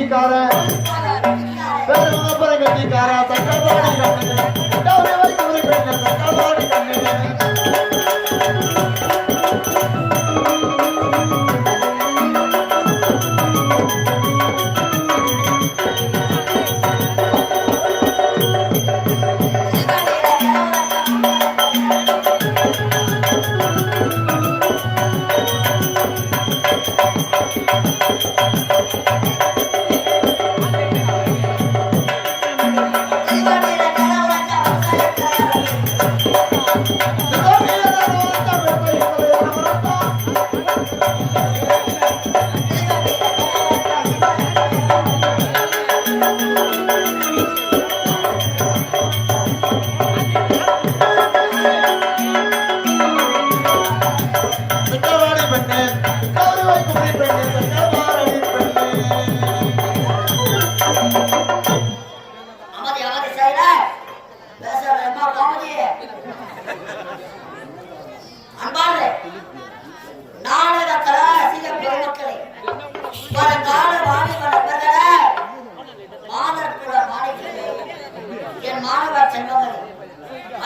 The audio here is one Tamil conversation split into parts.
Cara,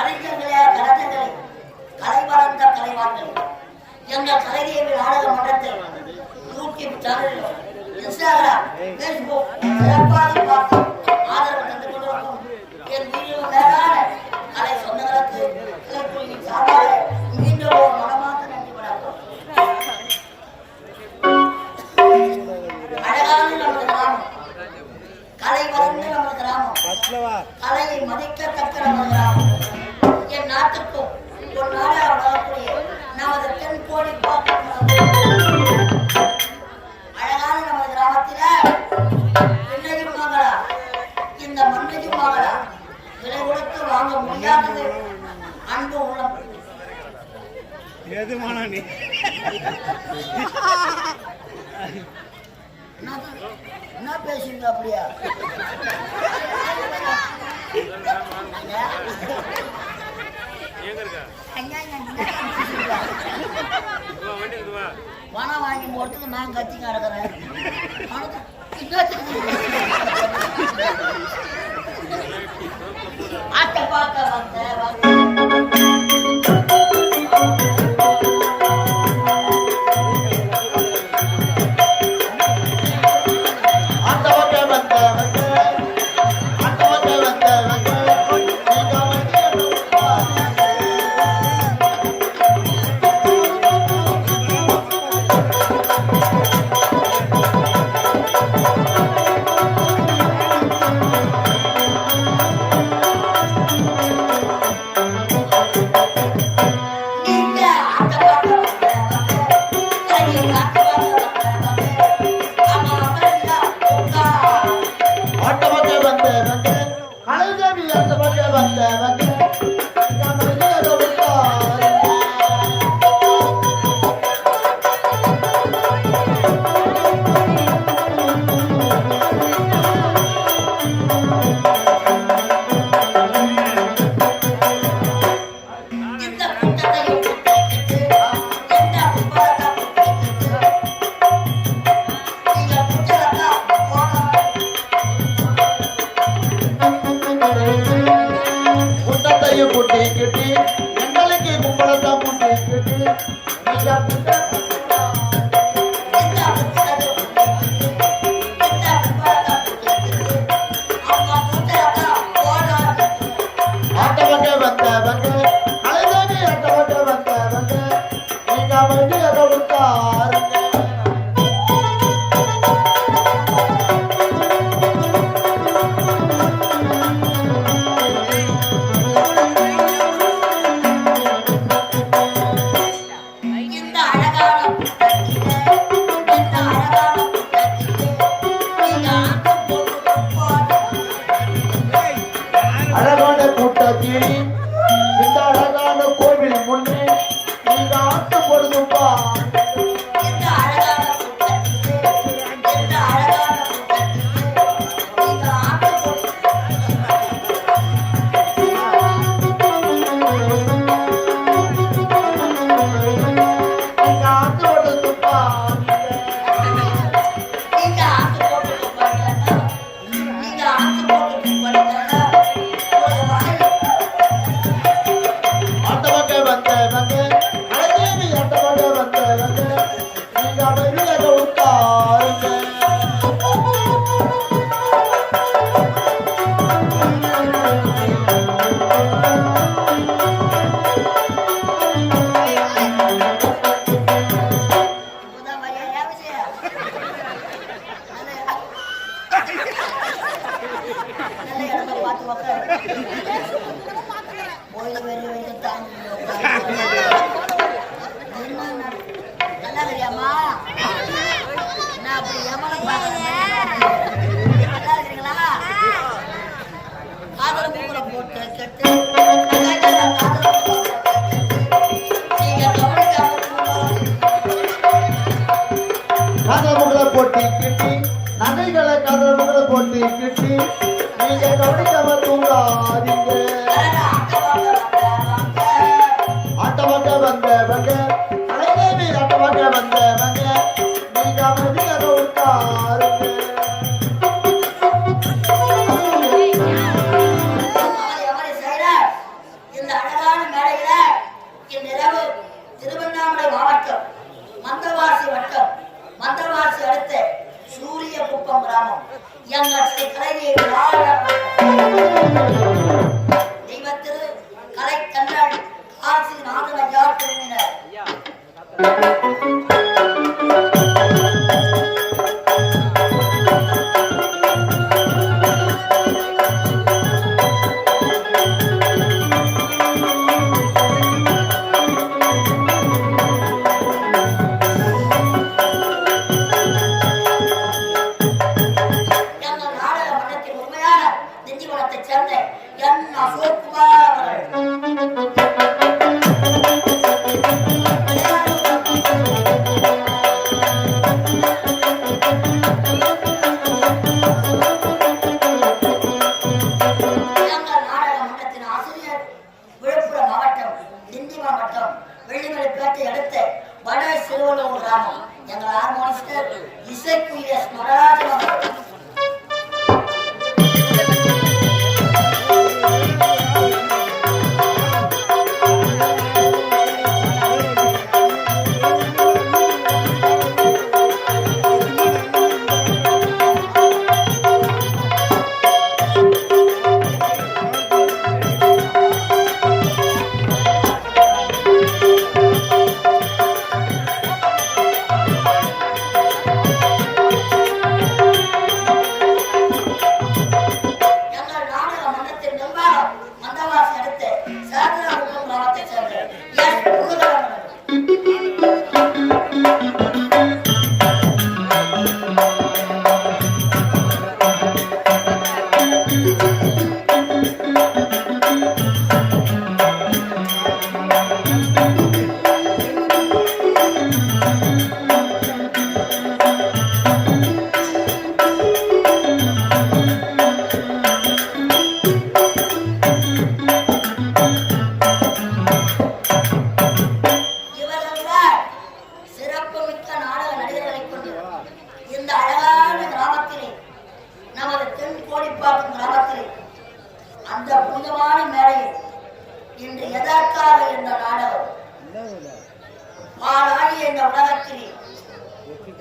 அறிஞர்களே, கலைஞர்களே, கலை வளர்ந்த கலைவான்கள், எங்கள் கலைதேவி நாடக மன்றத்தில் யூடியூப் சேனலில், இன்ஸ்டாகிராம், பேஸ்புக் சிறப்பாக பார்த்து ஆதரவு தந்து கொண்டிருக்கும் என் வீடியோ மேலான கலை சொந்தங்களுக்கு கலைக்குழுவின் சார்பாக மீண்டும் ஒரு மனமார்ந்த நன்றி வணக்கம். அழகான நமது கிராமம், கலை வளர்ந்து நமது கிராமம், கலையை மதிக்கத்தக்க நமது கிராமம், என் நாட்டுக்கும் ஒரு நாடாக வளரக்கூடிய நமது தென்கோடி பாக்கம் அழகான நமது கிராமத்தில பெண்ணையும் வாங்கலா, இந்த மண்ணையும் வாங்கலா, விலை கொடுத்து வாங்க முடியாதது அன்பு உள்ளம். என்ன பேசுங்க அப்படியா? பணம் வாங்கி போறதுக்கு நான் கத்தி கிடக்குறேன். ஆட்டை பார்க்க வந்த போட்டி கிட்டி நகைகளை கதவுகளை போட்டி கிட்டி நீங்க கவனிக்காம தூங்காதீங்க. ஆட்டமாக வந்தவங்க அலைதேவி ஆட்டமாக வந்தவங்க நீங்க அமைதியாக உட்காருங்க. இந்த அழகான மேடையில இன்றிரவு திருவண்ணாமலை மாவட்டம் மந்தவாசி வட்டம் மந்தவாசி அடுத்த சூரிய குப்பம் கிராமம் எங்கள் ஸ்ரீ கலைஞர் தெய்வத்திரு கலை கண்டாள் காசி நாதன் ஐயா திரும்பினர்.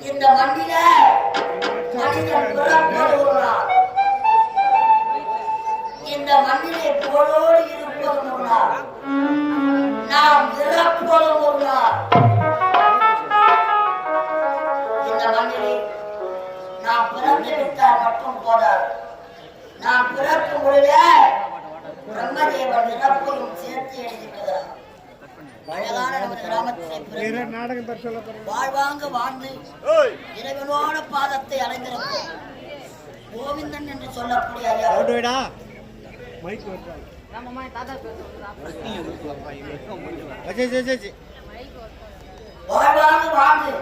இந்த மண்ணில மனிதன் பிறப்பதுள்ளார். இந்த மண்ணிலே போலோடு இருப்பதும் உள்ளார், நாம் இறப்பதும் உள்ளார். இந்த மண்ணிலே நாம் பிறந்து விட்டால் மட்டும் போதாது, நாம் பிறக்கும் பொழுதே பிரம்மதேவன் இறப்பையும் சேர்த்து எழுதியிருக்கிறார். அழகான நமது கிராமத்திலே வாழ்வாங்க வாழ்ந்து இறைவனோட பாதத்தை அடைந்திருக்கும் கோவிந்தன் என்று சொல்லக்கூடிய வாழ்வாங்க வாழ்ந்து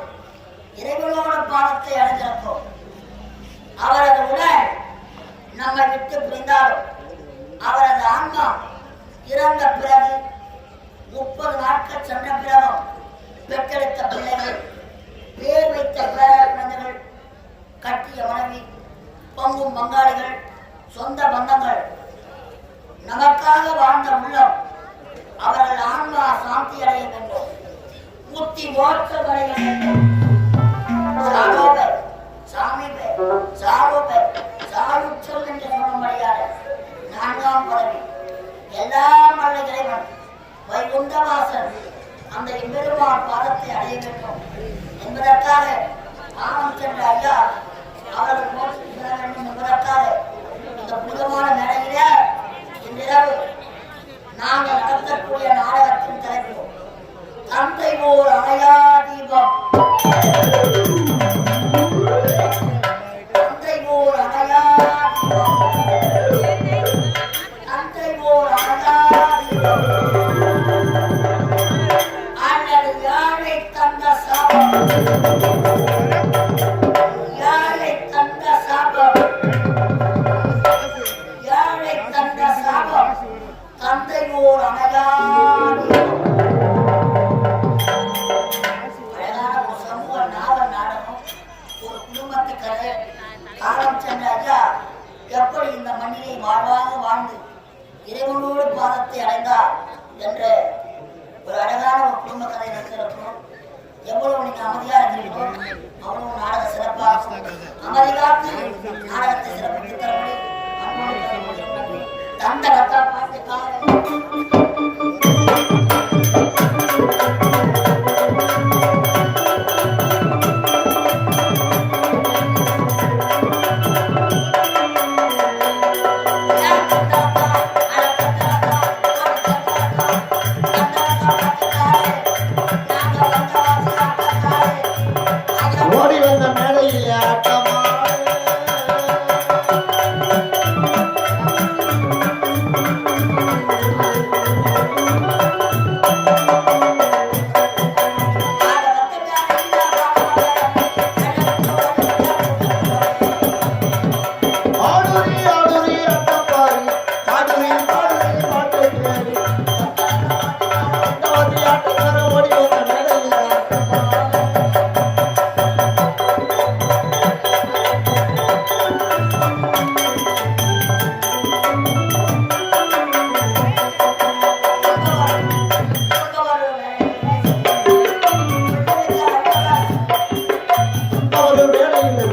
இறைவனோட பாதத்தை அடைந்திருக்கும் அவரது உடல் நம்மை விட்டு பிரிந்தாலும் அவரது ஆன்மா இறந்த பிறகு 30 நாட்கள் சென்ற பிறகும் பெற்றெடுத்த பிள்ளைகள், பேர் வைத்த பேர குழந்தைகள், கட்டிய மனைவி, பொங்கும் பங்காளிகள், சொந்த பந்தங்கள், நமக்காக வாழ்ந்த உள்ளம் அவர்கள் ஆன்மா சாந்தி அடைய வேண்டும், முத்தி மோட்சம் அடைய வேண்டும். சாலுச்சல் என்று சொல்லும்படியாக 4ஆம் பதவி எல்லாம் அல்ல இறைவன் வைகுண்டவாசன் அந்த எம்பெருமான் பாதத்தை அடைய வேண்டும் என்பதற்காக ஆனம் சென்ற ஐயா அவர்கள் மோட்சம் பெற வேண்டும் என்பதற்காக இந்த புனிதமான மேடையில இன்றிரவு நாங்கள் நடத்தக்கூடிய நாடகத்தின் தலைப்பு தந்தை ஓர் அணையா தீபம். தந்தை ஓர் அணையா தீபம், தந்தை ஓர் அணையா தீபம். அல்லது யாழை தந்த சாபம், யாழை தந்த சாபம், யாழை தந்த சாபம், தந்தை ஓர் அணையா தீபம். காலம் சென்றாச்சா எப்படி இந்த மண்ணிலே வாழ்வாக வாழ்ந்து இறைவனோடு பாதத்தை அடைந்த அழகா என்ற ஒரு அழகான ஒரு குடும்ப கதை நடக்கிறப்போ எவ்வளவு நீங்க அமைதியா இருந்தீங்களோ அவ்வளவு நாடக சிறப்பாக அமைதி காத்து நாடகத்தை சிறப்பித்து தரப்படி தந்த கத்தா ஓடி வந்த மேடையில் ஆட்டமா ஆடுரி ஆடுரி அட்டப்பாரி ஆடுரி ஆடுரி மாட்டேன் ஆட்டக்கார ஓடி வந்த மேடையில் ஆட்டமா ஒரு வேளையில்